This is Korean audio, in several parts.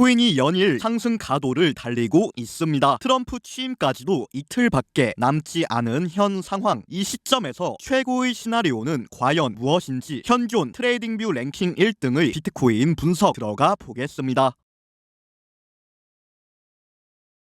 비트코인이 연일 상승 가도를 달리고 있습니다. 트럼프 취임까지도 이틀밖에 남지 않은 현 상황, 이 시점에서 최고의 시나리오는 과연 무엇인지 현존 트레이딩뷰 랭킹 1등의 비트코인 분석 들어가 보겠습니다.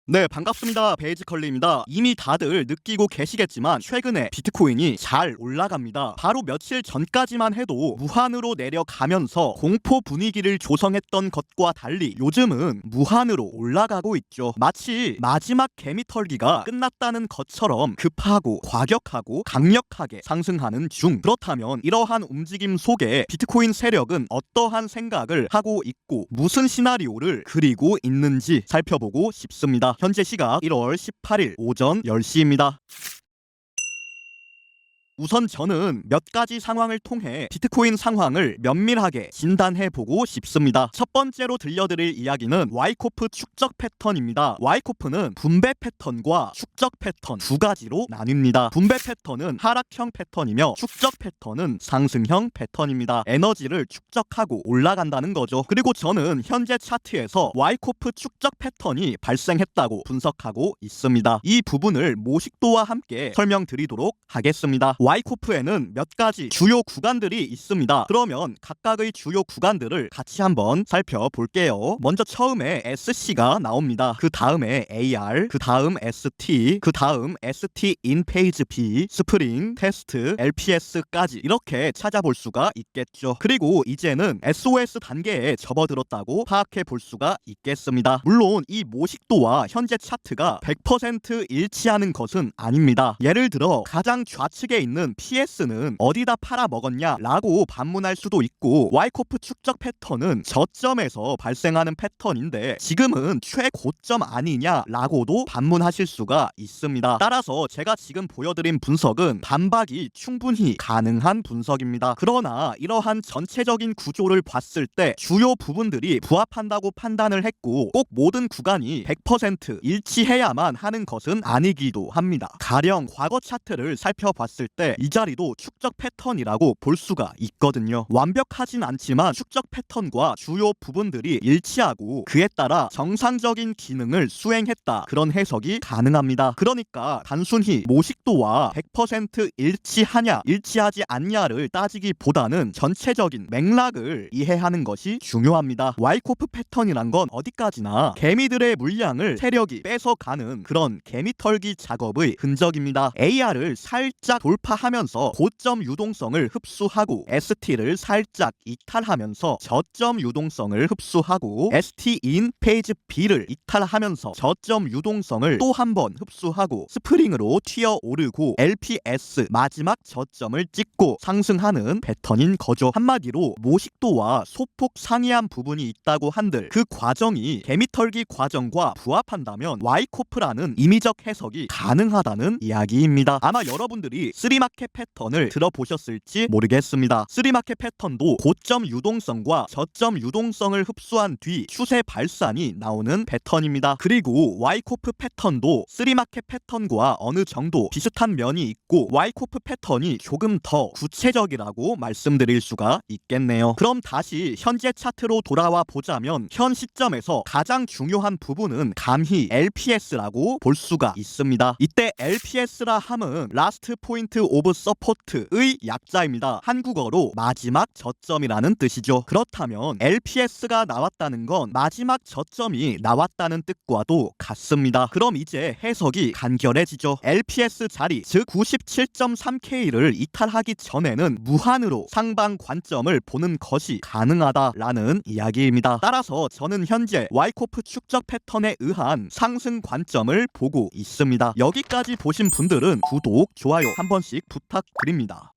네, 반갑습니다. 베이지컬리입니다. 이미 다들 느끼고 계시겠지만 최근에 비트코인이 잘 올라갑니다. 바로 며칠 전까지만 해도 무한으로 내려가면서 공포 분위기를 조성했던 것과 달리 요즘은 무한으로 올라가고 있죠. 마치 마지막 개미털기가 끝났다는 것처럼 급하고 과격하고 강력하게 상승하는 중. 그렇다면 이러한 움직임 속에 비트코인 세력은 어떠한 생각을 하고 있고 무슨 시나리오를 그리고 있는지 살펴보고 싶습니다. 현재 시각 1월 18일 오전 10시입니다. 우선 저는 몇 가지 상황을 통해 비트코인 상황을 면밀하게 진단해보고 싶습니다. 첫 번째로 들려드릴 이야기는 와이코프 축적 패턴입니다. 와이코프는 분배 패턴과 축적 패턴 두 가지로 나뉩니다. 분배 패턴은 하락형 패턴이며 축적 패턴은 상승형 패턴입니다. 에너지를 축적하고 올라간다는 거죠. 그리고 저는 현재 차트에서 와이코프 축적 패턴이 발생했다고 분석하고 있습니다. 이 부분을 모식도와 함께 설명드리도록 하겠습니다. 와이코프에는 몇 가지 주요 구간들이 있습니다. 그러면 각각의 주요 구간들을 같이 한번 살펴볼게요. 먼저 처음에 SC가 나옵니다. 그 다음에 AR, 그 다음 ST, 그 다음 ST in 페이지 B, 스프링, 테스트, LPS까지 이렇게 찾아볼 수가 있겠죠. 그리고 이제는 SOS 단계에 접어들었다고 파악해 볼 수가 있겠습니다. 물론 이 모식도와 현재 차트가 100% 일치하는 것은 아닙니다. 예를 들어 가장 좌측에 있는 PS는 어디다 팔아먹었냐 라고 반문할 수도 있고, 와이코프 축적 패턴은 저점에서 발생하는 패턴인데 지금은 최고점 아니냐 라고도 반문하실 수가 있습니다. 따라서 제가 지금 보여드린 분석은 반박이 충분히 가능한 분석입니다. 그러나 이러한 전체적인 구조를 봤을 때 주요 부분들이 부합한다고 판단을 했고 꼭 모든 구간이 100% 일치해야만 하는 것은 아니기도 합니다. 가령 과거 차트를 살펴봤을 때 이 자리도 축적 패턴이라고 볼 수가 있거든요. 완벽하진 않지만 축적 패턴과 주요 부분들이 일치하고 그에 따라 정상적인 기능을 수행했다, 그런 해석이 가능합니다. 그러니까 단순히 모식도와 100% 일치하냐 일치하지 않냐를 따지기보다는 전체적인 맥락을 이해하는 것이 중요합니다. 와이코프 패턴이란 건 어디까지나 개미들의 물량을 세력이 뺏어가는 그런 개미털기 작업의 흔적입니다. AR을 살짝 돌파하면서 고점 유동성을 흡수하고 ST를 살짝 이탈하면서 저점 유동성을 흡수하고 ST in 페이지 B를 이탈하면서 저점 유동성을 또 한 번 흡수하고 스프링으로 튀어오르고 LPS 마지막 저점을 찍고 상승하는 패턴인 거죠. 한마디로 모식도와 소폭 상이한 부분이 있다고 한들 그 과정이 개미털기 과정과 부합한다면 와이코프라는 임의적 해석이 가능하다는 이야기입니다. 아마 여러분들이 쓰리마켓 패턴을 들어보셨을지 모르겠습니다. 쓰리마켓 패턴도 고점 유동성과 저점 유동성을 흡수한 뒤 추세 발산이 나오는 패턴입니다. 그리고 와이코프 패턴도 쓰리마켓 패턴과 어느 정도 비슷한 면이 있고 와이코프 패턴이 조금 더 구체적이라고 말씀드릴 수가 있겠네요. 그럼 다시 현재 차트로 돌아와 보자면 현 시점에서 가장 중요한 부분은 감히 LPS라고 볼 수가 있습니다. 이때 LPS라 함은 라스트 포인트 오브 서포트의 약자입니다. 한국어로 마지막 저점이라는 뜻이죠. 그렇다면 LPS가 나왔다는 건 마지막 저점이 나왔다는 뜻과도 같습니다. 그럼 이제 해석이 간결해지죠. LPS 자리, 즉 97.3K를 이탈하기 전에는 무한으로 상방 관점을 보는 것이 가능하다라는 이야기입니다. 따라서 저는 현재 와이코프 축적 패턴에 의한 상승 관점을 보고 있습니다. 여기까지 보신 분들은 구독, 좋아요 한 번씩 부탁드립니다.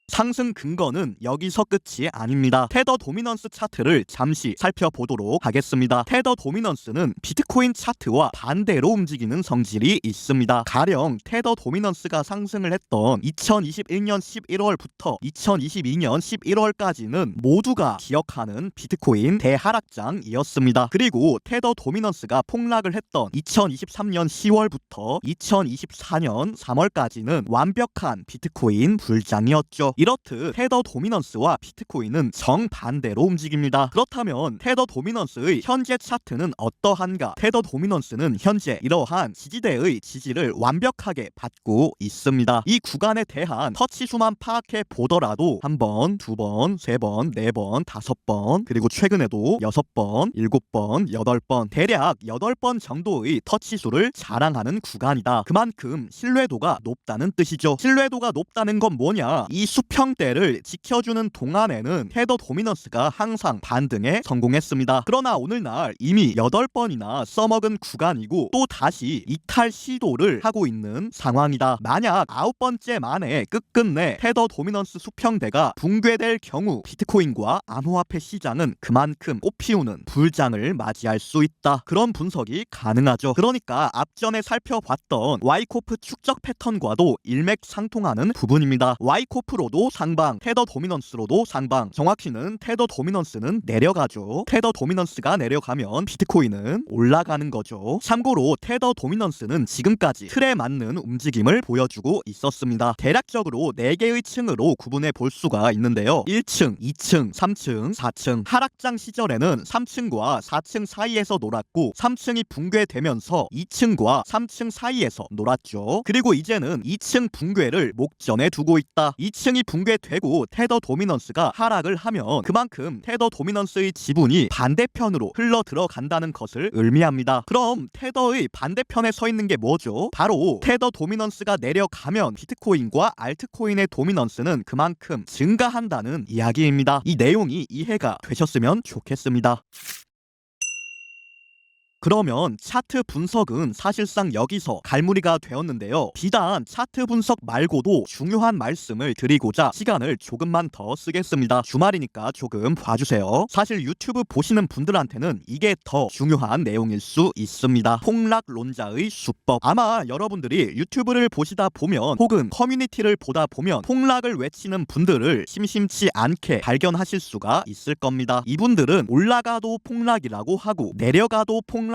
상승 근거는 여기서 끝이 아닙니다. 테더 도미넌스 차트를 잠시 살펴보도록 하겠습니다. 테더 도미넌스는 비트코인 차트와 반대로 움직이는 성질이 있습니다. 가령 테더 도미넌스가 상승을 했던 2021년 11월부터 2022년 11월까지는 모두가 기억하는 비트코인 대하락장이었습니다. 그리고 테더 도미넌스가 폭락을 했던 2023년 10월부터 2024년 3월까지는 완벽한 비트코인 불장이었죠. 이렇듯 테더 도미넌스와 비트코인은 정반대로 움직입니다. 그렇다면 테더 도미넌스의 현재 차트는 어떠한가? 테더 도미넌스는 현재 이러한 지지대의 지지를 완벽하게 받고 있습니다. 이 구간에 대한 터치수만 파악해 보더라도 한 번, 두 번, 세 번, 네 번, 다섯 번, 그리고 최근에도 6번, 7번, 8번, 대략 8번 정도의 터치수를 자랑하는 구간이다. 그만큼 신뢰도가 높다는 뜻이죠. 신뢰도가 높다는 건 뭐냐? 이 수평대를 지켜주는 동안에는 테더 도미넌스가 항상 반등에 성공했습니다. 그러나 오늘날 이미 8번이나 써먹은 구간이고 또 다시 이탈 시도를 하고 있는 상황이다. 만약 9번째 만에 끝끝내 테더 도미넌스 수평대가 붕괴될 경우 비트코인과 암호화폐 시장은 그만큼 꽃피우는 불장을 맞이할 수 있다. 그런 분석이 가능하죠. 그러니까 앞전에 살펴봤던 와이코프 축적 패턴과도 일맥상통하는 부분입니다. 와이코프로도 상방, 테더 도미넌스로도 상방. 정확히는 테더 도미넌스는 내려가죠. 테더 도미넌스가 내려가면 비트코인은 올라가는 거죠. 참고로 테더 도미넌스는 지금까지 틀에 맞는 움직임을 보여주고 있었습니다. 대략적으로 4개의 층으로 구분해 볼 수가 있는데요. 1층, 2층, 3층, 4층. 하락장 시절에는 3층과 4층 사이에서 놀았고 3층이 붕괴되면서 2층과 3층 사이에서 놀았죠. 그리고 이제는 2층 붕괴를 목전에 두고 있다. 2층이 붕괴되고 테더 도미넌스가 하락을 하면 그만큼 테더 도미넌스의 지분이 반대편으로 흘러 들어간다는 것을 의미합니다. 그럼 테더의 반대편에 서 있는 게 뭐죠? 바로 테더 도미넌스가 내려가면 비트코인과 알트코인의 도미넌스는 그만큼 증가한다는 이야기입니다. 이 내용이 이해가 되셨으면 좋겠습니다. 그러면 차트 분석은 사실상 여기서 갈무리가 되었는데요. 비단 차트 분석 말고도 중요한 말씀을 드리고자 시간을 조금만 더 쓰겠습니다. 주말이니까 조금 봐주세요. 사실 유튜브 보시는 분들한테는 이게 더 중요한 내용일 수 있습니다. 폭락론자의 수법. 아마 여러분들이 유튜브를 보시다 보면 혹은 커뮤니티를 보다 보면 폭락을 외치는 분들을 심심치 않게 발견하실 수가 있을 겁니다. 이분들은 올라가도 폭락이라고 하고 내려가도 폭락이라고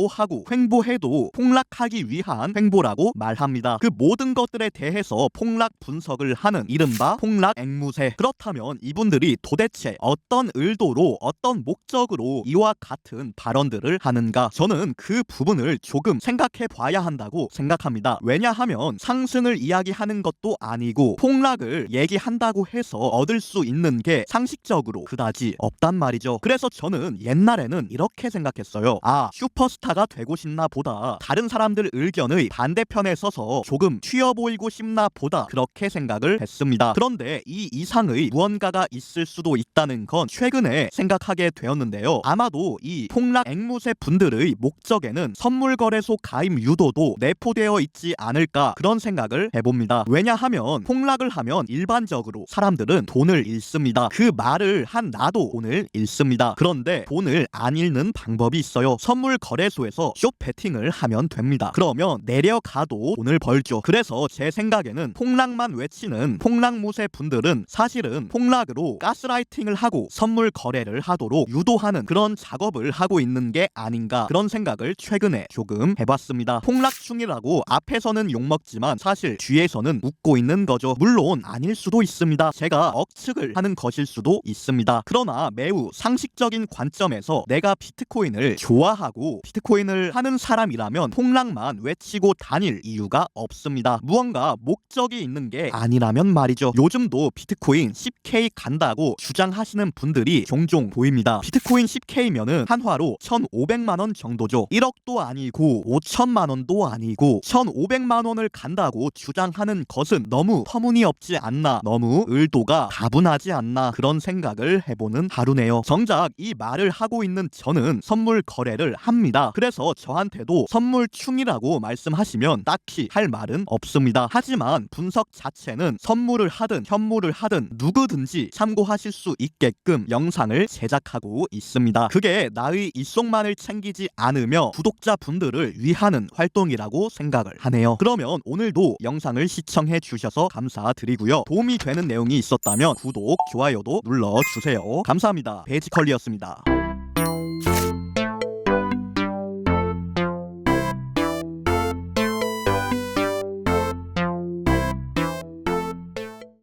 하고 횡보해도 폭락하기 위한 횡보라고 말합니다. 그 모든 것들에 대해서 폭락 분석을 하는 이른바 폭락 앵무새. 그렇다면 이분들이 도대체 어떤 의도로 어떤 목적으로 이와 같은 발언들을 하는가? 저는 그 부분을 조금 생각해 봐야 한다고 생각합니다. 왜냐하면 상승을 이야기하는 것도 아니고 폭락을 얘기한다고 해서 얻을 수 있는 게 상식적으로 그다지 없단 말이죠. 그래서 저는 옛날에는 이렇게 생각했어요. 슈퍼스타가 되고 싶나 보다, 다른 사람들 의견의 반대편에 서서 조금 튀어 보이고 싶나 보다, 그렇게 생각을 했습니다. 그런데 이 이상의 무언가가 있을 수도 있다는 건 최근에 생각하게 되었는데요. 아마도 이 폭락 앵무새 분들의 목적에는 선물거래소 가입 유도도 내포되어 있지 않을까, 그런 생각을 해봅니다. 왜냐하면 폭락을 하면 일반적으로 사람들은 돈을 잃습니다. 그 말을 한 나도 돈을 잃습니다. 그런데 돈을 안 잃는 방법이 있어요. 선물 거래소에서 숏 베팅을 하면 됩니다. 그러면 내려가도 돈을 벌죠. 그래서 제 생각에는 폭락만 외치는 폭락무새 분들은 사실은 폭락으로 가스라이팅을 하고 선물 거래를 하도록 유도하는 그런 작업을 하고 있는 게 아닌가, 그런 생각을 최근에 조금 해봤습니다. 폭락 중이라고 앞에서는 욕먹지만 사실 뒤에서는 웃고 있는 거죠. 물론 아닐 수도 있습니다. 제가 억측을 하는 것일 수도 있습니다. 그러나 매우 상식적인 관점에서 내가 비트코인을 좋아하고 비트코인을 하는 사람이라면 폭락만 외치고 다닐 이유가 없습니다. 무언가 목적이 있는 게 아니라면 말이죠. 요즘도 비트코인 10K 간다고 주장하시는 분들이 종종 보입니다. 비트코인 10K면은 한화로 1,500만원 정도죠. 1억도 아니고 5천만원도 아니고 1,500만원을 간다고 주장하는 것은 너무 터무니없지 않나, 너무 의도가 다분하지 않나, 그런 생각을 해보는 하루네요. 정작 이 말을 하고 있는 저는 선물 거래를 합니다. 그래서 저한테도 선물충이라고 말씀하시면 딱히 할 말은 없습니다. 하지만 분석 자체는 선물을 하든 현물을 하든 누구든지 참고하실 수 있게끔 영상을 제작하고 있습니다. 그게 나의 일속만을 챙기지 않으며 구독자분들을 위하는 활동이라고 생각을 하네요. 그러면 오늘도 영상을 시청해 주셔서 감사드리고요. 도움이 되는 내용이 있었다면 구독, 좋아요도 눌러주세요. 감사합니다. 베이지컬리였습니다.